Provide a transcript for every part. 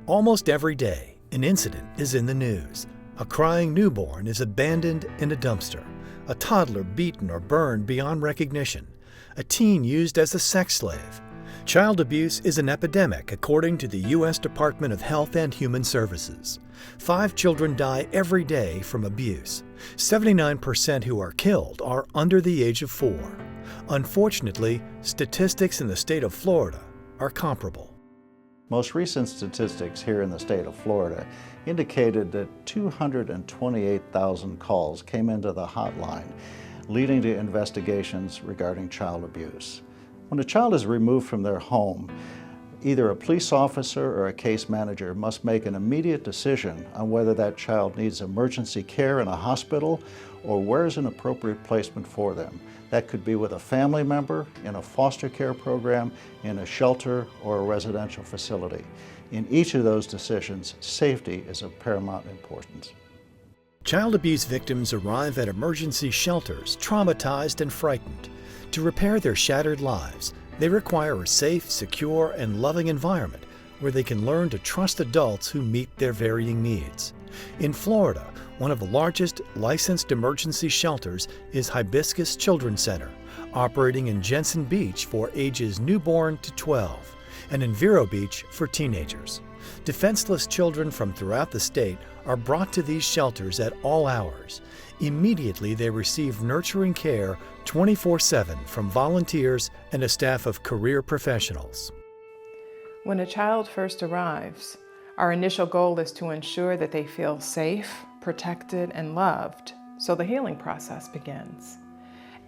Almost every day, an incident is in the news. A crying newborn is abandoned in a dumpster. A toddler beaten or burned beyond recognition. A teen used as a sex slave. Child abuse is an epidemic according to the U.S. Department of Health and Human Services. 5 children die every day from abuse. 79% who are killed are under the age of 4. Unfortunately, statistics in the state of Florida are comparable. Most recent statistics here in the state of Florida indicated that 228,000 calls came into the hotline, leading to investigations regarding child abuse. When a child is removed from their home, either a police officer or a case manager must make an immediate decision on whether that child needs emergency care in a hospital or where's an appropriate placement for them. That could be with a family member, in a foster care program, in a shelter, or a residential facility. In each of those decisions, safety is of paramount importance. Child abuse victims arrive at emergency shelters traumatized and frightened. To repair their shattered lives, they require a safe, secure, and loving environment where they can learn to trust adults who meet their varying needs. In Florida, one of the largest licensed emergency shelters is Hibiscus Children's Center, operating in Jensen Beach for ages newborn to 12, and in Vero Beach for teenagers. Defenseless children from throughout the state are brought to these shelters at all hours. Immediately, they receive nurturing care 24/7 from volunteers and a staff of career professionals. When a child first arrives, our initial goal is to ensure that they feel safe, protected, and loved, so the healing process begins.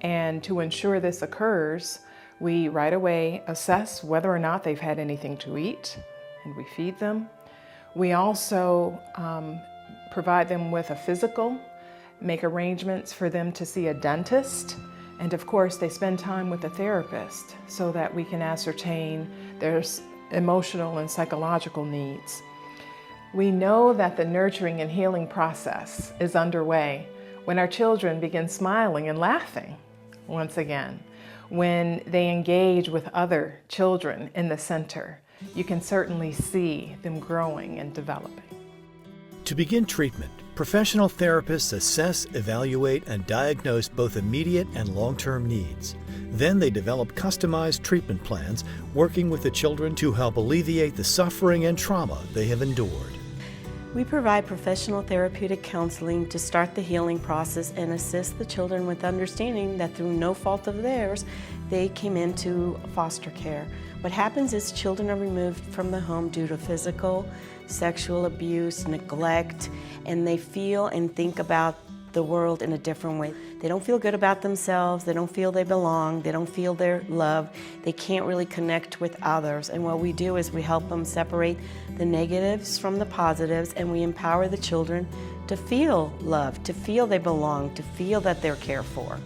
And to ensure this occurs, we right away assess whether or not they've had anything to eat, and we feed them. We also provide them with a physical, make arrangements for them to see a dentist, and of course they spend time with a therapist so that we can ascertain their emotional and psychological needs. We know that the nurturing and healing process is underway when our children begin smiling and laughing once again. When they engage with other children in the center, you can certainly see them growing and developing. To begin treatment, professional therapists assess, evaluate, and diagnose both immediate and long-term needs. Then they develop customized treatment plans, working with the children to help alleviate the suffering and trauma they have endured. We provide professional therapeutic counseling to start the healing process and assist the children with understanding that through no fault of theirs, they came into foster care. What happens is children are removed from the home due to physical, sexual abuse, neglect, and they feel and think about the world in a different way. They don't feel good about themselves, they don't feel they belong, they don't feel they're loved, they can't really connect with others. And what we do is we help them separate the negatives from the positives, and we empower the children to feel loved, to feel they belong, to feel that they're cared for.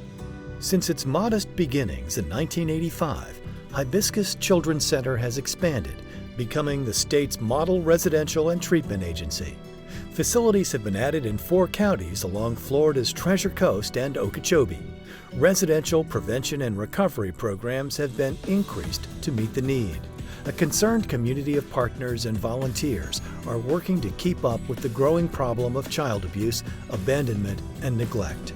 Since its modest beginnings in 1985, Hibiscus Children's Center has expanded, becoming the state's model residential and treatment agency. Facilities have been added in 4 counties along Florida's Treasure Coast and Okeechobee. Residential prevention and recovery programs have been increased to meet the need. A concerned community of partners and volunteers are working to keep up with the growing problem of child abuse, abandonment, and neglect.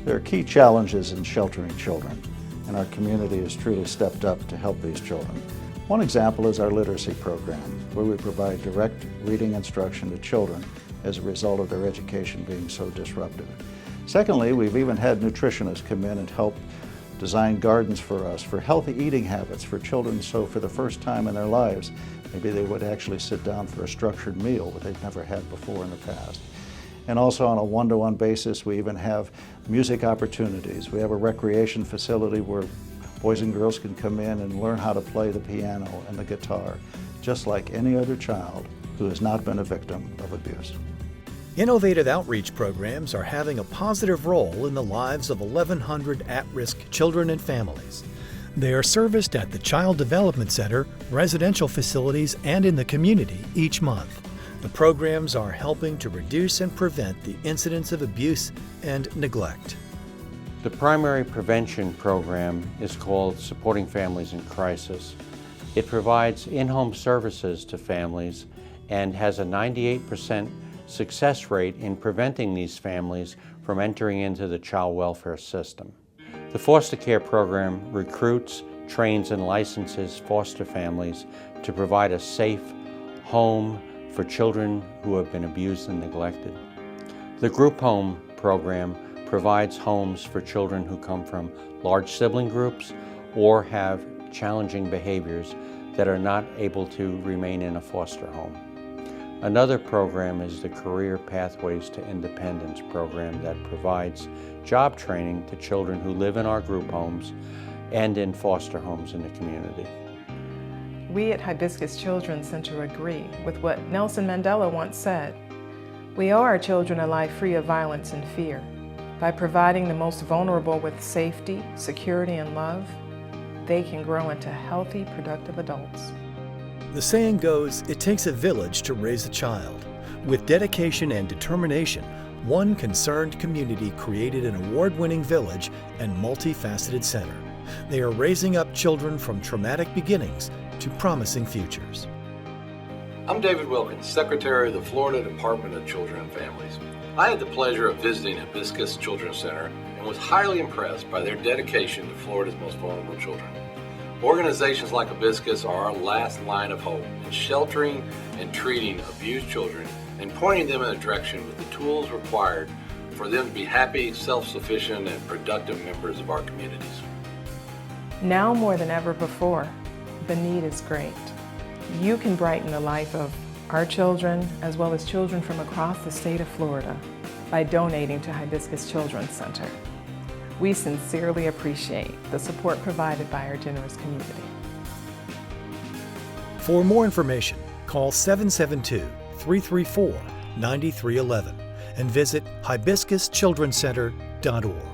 There are key challenges in sheltering children, and our community has truly stepped up to help these children. One example is our literacy program, where we provide direct reading instruction to children as a result of their education being so disrupted. Secondly, we've even had nutritionists come in and help design gardens for us for healthy eating habits for children, so for the first time in their lives, maybe they would actually sit down for a structured meal that they've never had before in the past. And also on a one-to-one basis, we even have music opportunities. We have a recreation facility where boys and girls can come in and learn how to play the piano and the guitar, just like any other child who has not been a victim of abuse. Innovative outreach programs are having a positive role in the lives of 1,100 at-risk children and families. They are serviced at the Child Development Center, residential facilities, and in the community each month. The programs are helping to reduce and prevent the incidence of abuse and neglect. The primary prevention program is called Supporting Families in Crisis. It provides in-home services to families and has a 98% success rate in preventing these families from entering into the child welfare system. The foster care program recruits, trains, and licenses foster families to provide a safe home for children who have been abused and neglected. The group home program provides homes for children who come from large sibling groups or have challenging behaviors that are not able to remain in a foster home. Another program is the Career Pathways to Independence program that provides job training to children who live in our group homes and in foster homes in the community. We at Hibiscus Children's Center agree with what Nelson Mandela once said: "We are children a life free of violence and fear. By providing the most vulnerable with safety, security, and love, they can grow into healthy, productive adults." The saying goes, it takes a village to raise a child. With dedication and determination, one concerned community created an award-winning village and multifaceted center. They are raising up children from traumatic beginnings to promising futures. I'm David Wilkins, Secretary of the Florida Department of Children and Families. I had the pleasure of visiting Hibiscus Children's Center and was highly impressed by their dedication to Florida's most vulnerable children. Organizations like Hibiscus are our last line of hope in sheltering and treating abused children and pointing them in a direction with the tools required for them to be happy, self-sufficient, and productive members of our communities. Now more than ever before, the need is great. You can brighten the life of our children as well as children from across the state of Florida by donating to Hibiscus Children's Center. We sincerely appreciate the support provided by our generous community. For more information, call 772-334-9311 and visit hibiscuschildrencenter.org.